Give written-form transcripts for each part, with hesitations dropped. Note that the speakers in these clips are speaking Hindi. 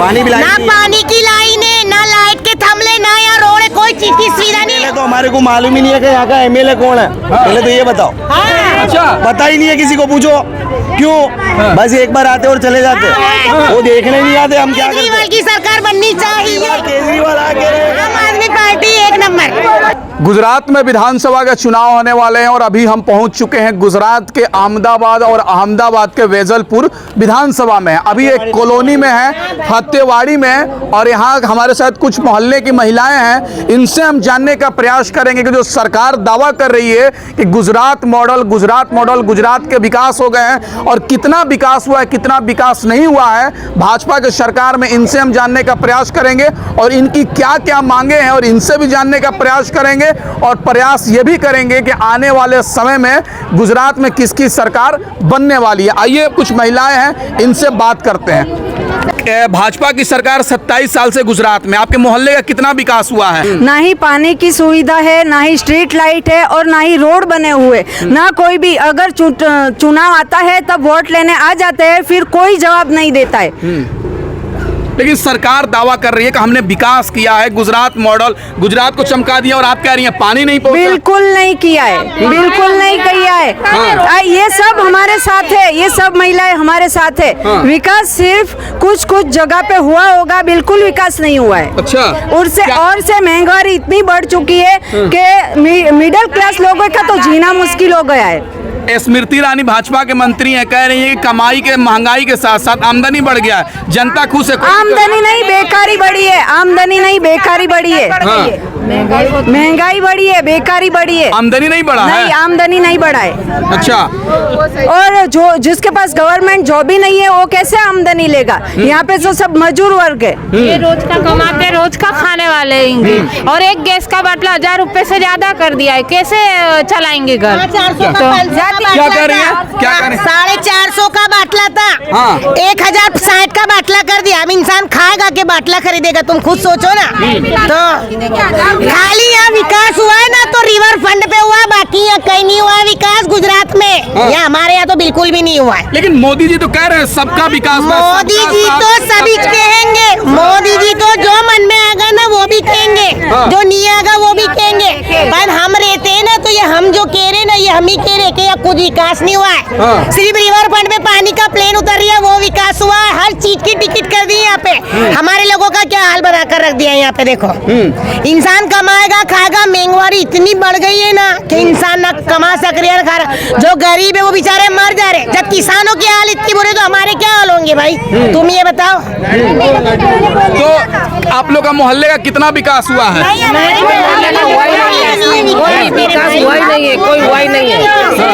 पानी भी ना पानी की लाइन है, ना लाइट के थमले, ना यहाँ रोड है, कोई चीज की सुविधा नहीं है। तो हमारे को मालूम ही नहीं है कि यहाँ का एमएलए कौन है। पहले तो ये बताओ। अच्छा, पता ही नहीं है, किसी को पूछो क्यों? बस एक बार आते और चले जाते, वो देखने नहीं आते हम क्या करते। केजरीवाल की सरकार बननी चाहिए। केजरीवाल आके आम आदमी पार्टी एक नंबर। गुजरात में विधानसभा के चुनाव होने वाले हैं और अभी हम पहुंच चुके हैं गुजरात के अहमदाबाद और अहमदाबाद के वेजलपुर विधानसभा में। अभी एक कॉलोनी में है, फतेवाड़ी में, और यहाँ हमारे साथ कुछ मोहल्ले की महिलाएं हैं। इनसे हम जानने का प्रयास करेंगे कि जो सरकार दावा कर रही है कि गुजरात मॉडल गुजरात के विकास हो गए हैं, और कितना विकास हुआ है, कितना विकास नहीं हुआ है भाजपा के सरकार में, इनसे हम जानने का प्रयास करेंगे और इनकी क्या क्या मांगे हैं और इनसे भी जानने का प्रयास करेंगे। और प्रयास ये भी करेंगे कि आने वाले समय में गुजरात में किसकी सरकार बनने वाली है। आइए कुछ महिलाएं हैं, इनसे बात करते हैं। भाजपा की सरकार 27 साल से गुजरात में, आपके मोहल्ले का कितना विकास हुआ है? ना ही पानी की सुविधा है, ना ही स्ट्रीट लाइट है, और ना ही रोड बने हुए, ना कोई भी। अगर चुनाव आता है तब वोट लेने आ जाते हैं, फिर कोई जवाब नहीं देता है। लेकिन सरकार दावा कर रही है कि हमने विकास किया है, गुजरात मॉडल, गुजरात को चमका दिया, और आप कह रही हैं पानी नहीं पहुंचा। बिल्कुल नहीं किया है, बिल्कुल नहीं किया है। ये सब हमारे साथ है, ये सब महिलाएं हमारे साथ है। विकास सिर्फ कुछ जगह पे हुआ होगा, बिल्कुल विकास नहीं हुआ है। अच्छा, और से महंगाई इतनी बढ़ चुकी है कि मिडिल क्लास लोगों का तो जीना मुश्किल हो गया है। स्मृति ईरानी भाजपा के मंत्री हैं, कह रही है कि कमाई के महंगाई के साथ साथ आमदनी बढ़ गया है, जनता खुश है। आमदनी नहीं, बेकारी बढ़ी है। आमदनी नहीं, बेकारी बढ़ी है। महंगाई बढ़ी है, बेकारी बढ़ी है। आमदनी नहीं बढ़ा है। नहीं, आमदनी नहीं बढ़ा है। अच्छा, और जिसके पास गवर्नमेंट जॉब ही नहीं है, वो कैसे आमदनी लेगा? यहाँ पे तो सब मजदूर वर्ग है। ये रोज का कमाते, रोज का खाने वाले हैं, और एक गैस का बाटला 1000 रुपए से ज्यादा कर दिया है। कैसे चलाएंगे घर? क्या कर रही है? क्या कर रही है? 450 का बाटला था, 1060 का बाटला कर दिया। अब इंसान खाएगा के बाटला खरीदेगा? तुम खुद सोचो ना। तो खाली यहाँ विकास हुआ है ना तो रिवर फ्रंट पे हुआ, बाकी यहाँ कहीं नहीं हुआ विकास गुजरात में। यहाँ हमारे यहाँ तो बिल्कुल भी नहीं हुआ है। लेकिन मोदी जी तो कह रहे हैं सबका विकास। मोदी जी तो सभी कहेंगे, मोदी जी तो जो मन में आएगा ना वो भी कहेंगे, जो नहीं आएगा वो भी कहेंगे। पर हम रहते हैं ना, तो ये हम जो कह रहे ना, ये हम ही कह रहे कि कुछ विकास नहीं हुआ है। सिर्फ रिवर फ्रंट पे पानी का प्लेन उतर रही है, वो विकास हुआ है। हर चीज की टिकट कर दी यहाँ पे। हमारे लोगों का क्या हाल बना कर रख दिया है यहाँ पे। देखो, इंसान कमाएगा खाएगा, महंगाई इतनी बढ़ गई है ना कि इंसान ना कमा सक रहे खा रहा। जो गरीब है वो बेचारे मर जा रहे। जब किसानों की हाल इतनी बुरी, तो हमारे क्या हाल होंगे भाई? तुम ये बताओ। तो आप लोग का मोहल्ले का कितना विकास हुआ है? कोई विकास हुआ ही नहीं है, कोई हुआ ही नहीं है।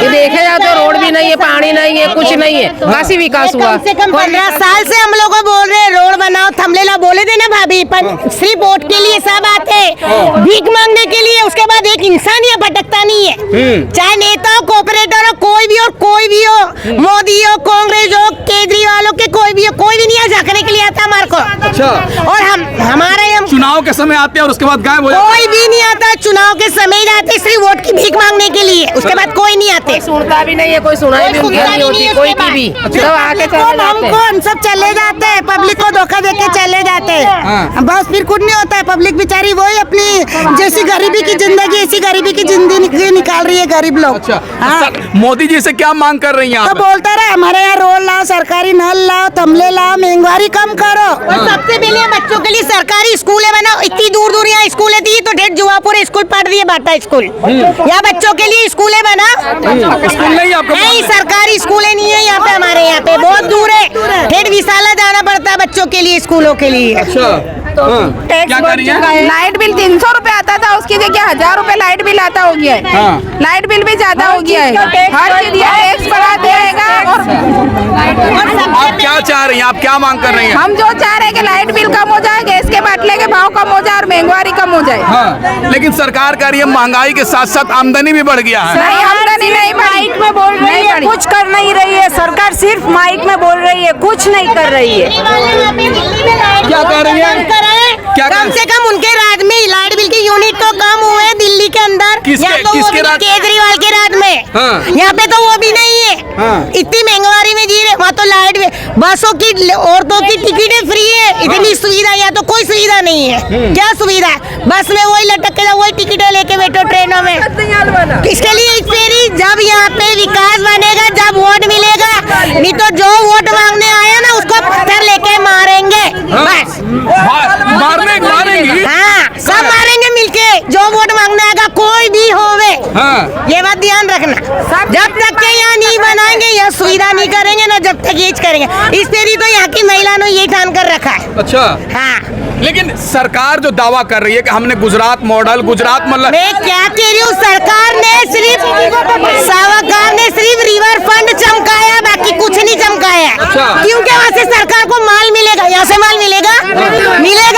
ये देखे जाए तो रोड भी नहीं है, पानी नहीं है, कुछ नहीं है। काशी विकास हुआ। कम से कम 15 साल से हम लोग को बोल रहे रोड बनाओ, थमलेला बोले थे ना भाभी, पर सिर्फ वोट के लिए सब आते, भीख मांगने के लिए। उसके बाद एक इंसान यहाँ भटकता नहीं है, चाहे नेता हो, कॉर्पोरेटर हो, कोई भी हो, मोदी हो, कांग्रेस हो, केजरीवाल हो, के कोई भी हो, कोई भी नहीं यहाँ झांकने के लिए आता हमारे को। अच्छा, और हमारे चुनाव के समय आते हैं और उसके बाद गायब हो जाते हैं। कोई भी नहीं आता, चुनाव के समय जाते सिर्फ वोट की भीख मांगने के लिए, उसके बाद कोई नहीं आते। सुनता भी नहीं है, कोई सुनाई भी नहीं होती, कोई की भी। सब आके हम सब चले जाते हैं, पब्लिक को धोखा देके चले जाते हैं। बस फिर कुछ नहीं होता है। पब्लिक बेचारी वही अपनी जैसी गरीबी की जिंदगी, ऐसी गरीबी की जिंदगी निकाल रही है गरीब लोग। अच्छा, मोदी जी से क्या मांग कर रही हैं? तो बोलता रहे हमारे यहाँ रोड लाओ, सरकारी नल लाओ, तमले लाओ, महंगाई कम करो। और सबसे पहले बच्चों के लिए सरकारी स्कूल बनाओ। इतनी दूर दूर यहाँ स्कूल थी, तो ढेर जुआपुर स्कूल पढ़ दिए, बाटा स्कूल। यहाँ बच्चों के लिए स्कूल बना। स्कूल नहीं आपको? नहीं, सरकारी स्कूल नहीं है यहाँ पे। हमारे यहाँ पे बहुत दूर है, ढेर विशाला जाना पड़ता है बच्चों के लिए, स्कूलों के लिए। अच्छा, क्या कर रही है? लाइट बिल 300 रुपए आता था, उसकी जगह 1000 रुपए लाइट बिल आता हो गया है। लाइट बिल भी ज्यादा हो गया है, हर चीज टैक्स बढ़ा देगा। और आप क्या चाह रही हैं? आप क्या मांग कर रही हैं? हम जो चाह रहे हैं कि लाइट बिल कम हो जाए, गैस के बाटले के भाव कम हो जाए और महंगाई कम हो जाए। लेकिन सरकार कह रही है महंगाई के साथ साथ आमदनी भी बढ़ गया है। नहीं, आमदनी नहीं, माइक में बोल रही है, कुछ कर नहीं रही है सरकार, सिर्फ माइक में बोल रही है, कुछ नहीं कर रही है। क्या कर रही है? कम से कम उनके राज में लाइट बिल की यूनिट तो कम हुए दिल्ली के अंदर। किसके राज? केजरीवाल के राज में। यहाँ पे तो वो भी नहीं है। इतनी महंगाई में जी रहे, वहाँ तो लाइट में बसों की औरतों की टिकटें फ्री है, इतनी सुविधा, यहाँ तो कोई सुविधा नहीं है। क्या सुविधा है? बस में वही लटक के वही टिकटें लेके बैठो ट्रेनों में। इसके लिए इस फेरी जब यहाँ पे विकास बनेगा, जब वोट मिलेगा, नहीं तो जो वोट मांगने आया ना उसको पत्थर लेके मारेंगे। बस मारेंगे। हाँ, सब मारेंगे मिलके, जो वोट मांगने आएगा कोई भी होवे। ये बात ध्यान रखना, जब तक के यहाँ नहीं बनाएंगे, यहाँ सुविधा नहीं करेंगे ना, जब तक ये करेंगे। इस फेरी तो यहाँ की महिला ने ये ठान कर रखा है। अच्छा, हाँ, लेकिन सरकार जो दावा कर रही है कि हमने गुजरात मॉडल, गुजरात मतलब मैं क्या कह रही हूँ, सरकार ने सिर्फ रिवर फ्रंट चमकाया, बाकी कुछ नहीं चमकाया। अच्छा। क्योंकि वहाँ से सरकार को माल मिलेगा, यहाँ से माल मिलेगा,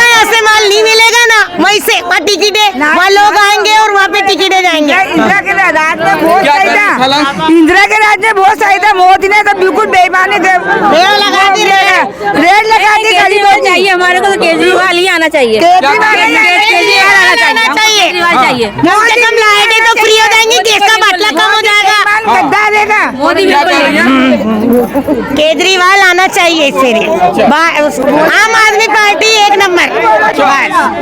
यहाँ से माल नहीं मिलेगा ना, वहीं से वहाँ टिकटें, वहाँ लोग आएंगे और वहाँ पे टिकटें जाएंगे। इंदिरा के राज में बहुत क्या सही कह रही था, हैं? इंदिरा के राज में बहुत सही था, मोदी ने तो बिल्कुल बेईमानी थे, रेल लगा दी, रेल लगा दी गरीबों की। चाहिए हमारे को तो केजरीवाल ही आना चाहिए। केजरीवाल आना चाहिए। कम से कम लाइटें तो फ्री हो जाएंगी, गैस का बाटला कम हो जाएगा। गद्दा देगा मोदी क्या कह रही हैं? केजरीवाल आना चाहिए इस फेरी। आम आदमी पार्टी एक नंबर।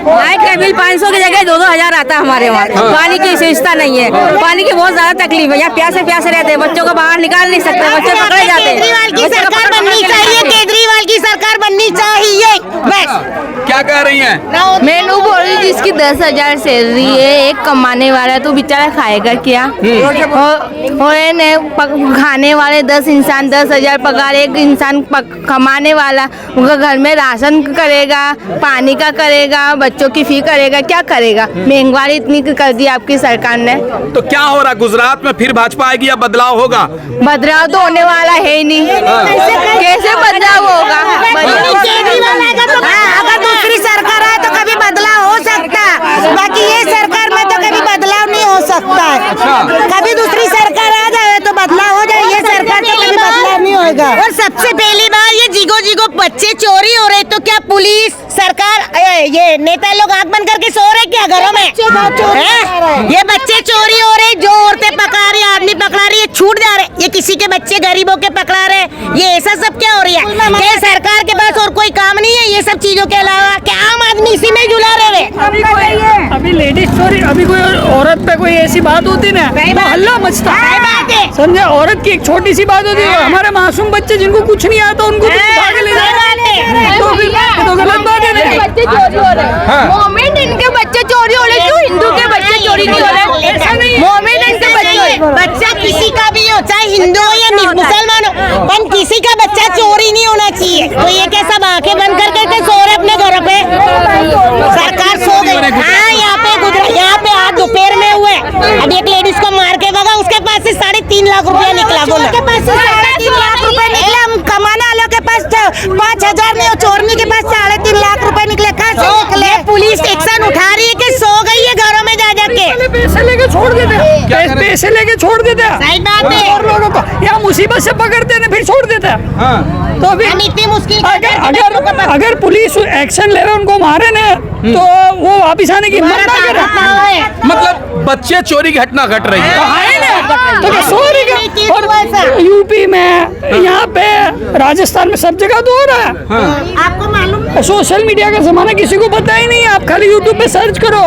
लाइट का बिल 500 की जगह 2-2 हजार आता है हमारे वहाँ। पानी की सुविधा नहीं है, पानी की बहुत ज्यादा तकलीफ है, यहाँ प्यासे रहते हैं, बच्चों को बाहर निकाल नहीं सकते, बच्चे पकड़े जाते हैं। केजरीवाल की सरकार बननी चाहिए, केजरीवाल की सरकार बननी चाहिए, बस। क्या कह रही हैं? मैं नू बोल रही जिसकी 10,000 सैलरी है, एक कमाने वाला तो बेचारा खाएगा क्या? और खाने वाले 10 इंसान 10,000 पगार, एक इंसान कमाने वाला उनका घर में राशन करेगा, पानी का करेगा, बच्चों की फी करेगा, क्या करेगा? महंगाई इतनी कर दी आपकी सरकार ने। तो क्या हो रहा, गुजरात में फिर भाजपा आएगी या बदलाव होगा? बदलाव तो होने वाला है ही नहीं, कैसे बदलाव होगा? केजरीवाल आएगा तो अगर दूसरी सरकार आए तो कभी बदलाव हो सकता है, बाकी ये सरकार में तो कभी बदलाव नहीं हो सकता है। कभी दूसरी सरकार आ जाए तो बदलाव हो जाए, ये सरकार तो कभी बदलाव नहीं होगा। और सबसे पहली बार ये जीगो बच्चे चोरी हो रहे, तो क्या पुलिस सरकार ये नेता लोग आंख बंद करके सो रहे क्या घरों में? ये बच्चे चोरी हो रहे, जो औरतें पकड़ा रही, आदमी पकड़ा रही, ये छूट जा रहे, ये किसी के बच्चे गरीबों के पकड़ा रहे, ये ऐसा सब क्या हो रही है? क्या सरकार के पास और कोई काम नहीं है ये सब चीजों के अलावा? क्या आम आदमी इसी में जुला रहे? अभी लेडीज चोरी, अभी कोई औरत पे कोई ऐसी बात होती ना तो हल्ला मचता, समझे? औरत की एक छोटी सी बात होती है, हमारे मासूम बच्चे जिनको कुछ नहीं आता उनको तो उठा के ले जाते, तो गलत बात है। बच्चे चोरी हो रहे, मोमेंट इनके बच्चे चोरी हो रहे, क्यों हिंदू के बच्चे चोरी नहीं हो रहे? ऐसा नहीं, मोमेंट इनके बच्चा किसी का भी हो, चाहे हिंदू हो या मुसलमान हो, पर किसी का बच्चा चोरी नहीं होना चाहिए। तो ये क्या सब आंखें बंद करके सो रहे अपने घरों पे? सरकार सो गई। हाँ, यहाँ पे आज दोपहर में हुए, अब एक लेडीज को मार के भगा, उसके पास से 3.5 लाख रुपया निकला। बोलो, के पास से 3.5 लाख रुपए निकले, हम कमाने वालों के पास 5,000 नहीं, चोरनी के पास 3.5 लाख रुपए निकले। कहाँ से निकले? पुलिस एक्शन उठा रही है कि सो गई है घरों में जा के। पैसे लेके छोड़ देते, पैसे लेके छोड़ देते, सही बात है। और लोगों को या मुसीबत से पकड़ते हैं फिर छोड़ देते। तो अभी इतनी मुश्किल अगर पुलिस एक्शन ले रहे उनको मारे ना तो वो वापिस आने की हिम्मत ना करे। मतलब बच्चे चोरी की घटना घट रही है, तो क्या सो रही है? और यूपी में, यहाँ पे, राजस्थान में, सब जगह तो हो रहा है। आपको मालूम है? सोशल मीडिया का जमाना, किसी को पता ही नहीं है। आप खाली यूट्यूब पे सर्च करो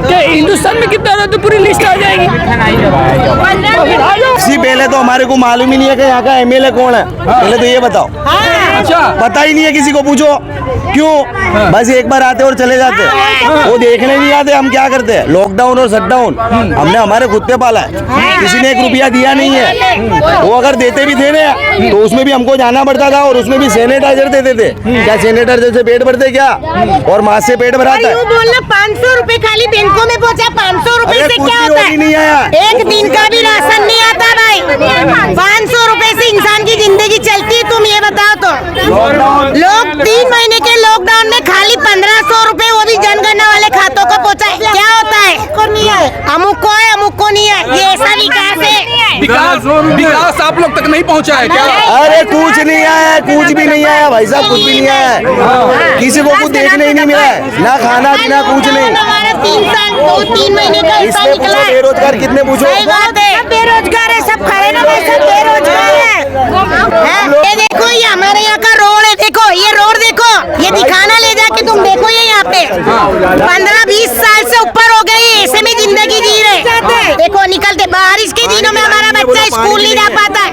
कि हिंदुस्तान में कितना रहता, तो पूरी लिस्ट आ जाएगी। तो फिर आ जाओ। इससे पहले तो हमारे को मालूम ही नहीं है कि यहाँ का एमएलए कौन है। पहले तो ये बताओ, अच्छा पता ही नहीं है किसी को, पूछो क्यों? बस एक बार आते और चले जाते, वो देखने नहीं आते। हम क्या करते हैं? लॉकडाउन और शटडाउन हमने हमारे खुद पे पाला है, किसी ने 1 रुपया दिया नहीं है। वो अगर देते भी थे ना तो उसमें भी हमको जाना पड़ता था, और उसमें भी सैनिटाइजर देते थे। क्या सैनिटाइजर से पेट भरते क्या? और मास्क से पेट भराता है? बोलना 500 रुपए खाली बैंकों में पहुँचा, 500 रुपए से क्या होता है? नहीं आया, एक दिन का भी राशन नहीं आता भाई। 500 रुपए से इंसान की जिंदगी चलती है, तुम ये बताओ तो। लोग 3 महीने के लॉकडाउन में खाली 1500 रुपए, वो भी जनगणना वाले खातों को पहुँचा। क्या होता है? अमुक को है, अमुक को नहीं है। ये ऐसा विकास है? विकास आप लोग तक नहीं पहुँचा है क्या? अरे कुछ नहीं आया, कुछ भी नहीं आया भाई साहब, कुछ भी नहीं आया। किसी को कुछ देखने ही नहीं मिला है, ना खाना पीना, कुछ नहीं। हमारा 3 महीने का हिस्सा इसमें निकला पूछो है। बेरोजगार कितने, पूछो। सही बात है, बेरोजगार है, सब खड़े ना, सब बेरोजगार है। ये देखो, ये हमारे यहाँ का रोड है, देखो ये रोड देखो, ये दिखाना ले जाके तुम देखो, ये यहाँ पे 15-20 साल से ऊपर हो गए, ऐसे में जिंदगी जी रहे। देखो निकलते बारिश के दिनों में हमारा बच्चा स्कूल नहीं जा पाता है,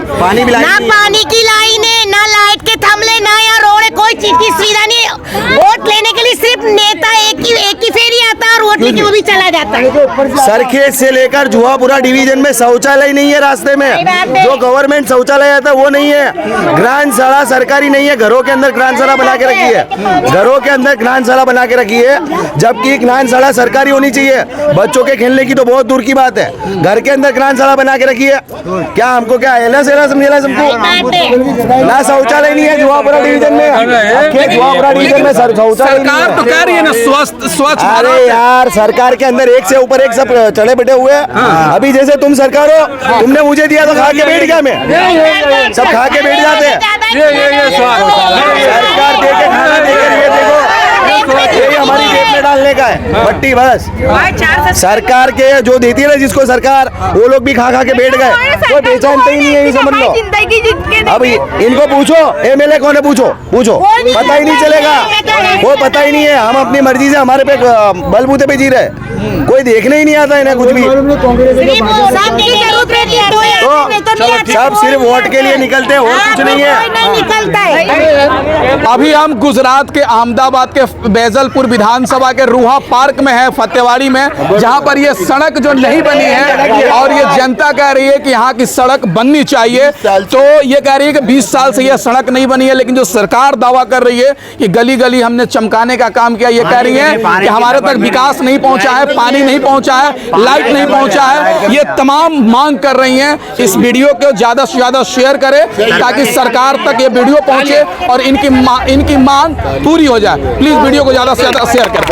ना पानी की लाइन है, ना लाइट के थमले, ना यहाँ रोड है, कोई चीज की सुविधा नहीं है। वोट लेने के लिए सिर्फ नेता एक ही फेरी आता है और वोट लेके वो भी चला जाता है। सरखेज से लेकर जुहापुरा डिवीजन में शौचालय नहीं है, रास्ते में जो गवर्नमेंट शौचालय आता है वो नहीं है। ग्रांशाला सरकारी नहीं है, घरों के अंदर ग्रांशाला बना के रखी है, घरों के अंदर ग्रांशाला बना के रखी है, जबकि ग्रांशाला सरकारी होनी चाहिए। बच्चों के खेलने की तो बहुत दूर की बात है, घर के अंदर ग्रांशाला बना के रखी है। क्या हमको क्या एला समझेला हमको? ना शौचालय नहीं है जुहापुरा डिवीजन में, जुहापुरा डिवीजन में शौचालय सरकार तो कह रही है ना स्वच्छ अरे यार, सरकार के अंदर एक से ऊपर एक सब चढ़े बैठे हुए हैं। अभी जैसे तुम सरकार हो, तुमने मुझे दिया तो खा के बैठ गया, मैं सब खा के बैठ जाते हैं। सरकार दे के खाना दे के, ये देखो ये हमारी जेब में डालने का है पट्टी, बस सरकार के जो देती है ना जिसको सरकार, वो लोग भी खा खा के बैठ गए, कोई पहचानते ही नहीं है, ये समझ लो। अब इनको पूछो एमएलए कौन है, पूछो पता ही नहीं चलेगा, वो पता ही नहीं है। हम अपनी मर्जी से हमारे पे बलबूते पे जी रहे, कोई देखने ही नहीं आता इन्हें कुछ भी। तो सब सिर्फ वोट के लिए निकलते हैं और कुछ नहीं है। अभी हम गुजरात के अहमदाबाद के बैजलपुर विधानसभा के रूहा पार्क में है, फतेवाड़ी में, जहां पर ये सड़क जो नहीं बनी है और ये जनता कह रही है कि यहाँ की सड़क बननी चाहिए। तो ये कह रही है कि 20 साल से ये सड़क नहीं बनी है, लेकिन जो सरकार दावा कर रही है कि गली गली हमने चमकाने का काम किया, ये कह रही है कि हमारे तक विकास नहीं पहुंचा है, पानी नहीं पहुंचा है, लाइट नहीं पहुंचा है। ये तमाम मांग कर रही हैं। इस वीडियो को ज्यादा से ज्यादा शेयर करें ताकि सरकार तक ये वीडियो पहुंचे और इनकी मांग पूरी हो जाए। प्लीज वीडियो को ज्यादा से ज्यादा शेयर करें।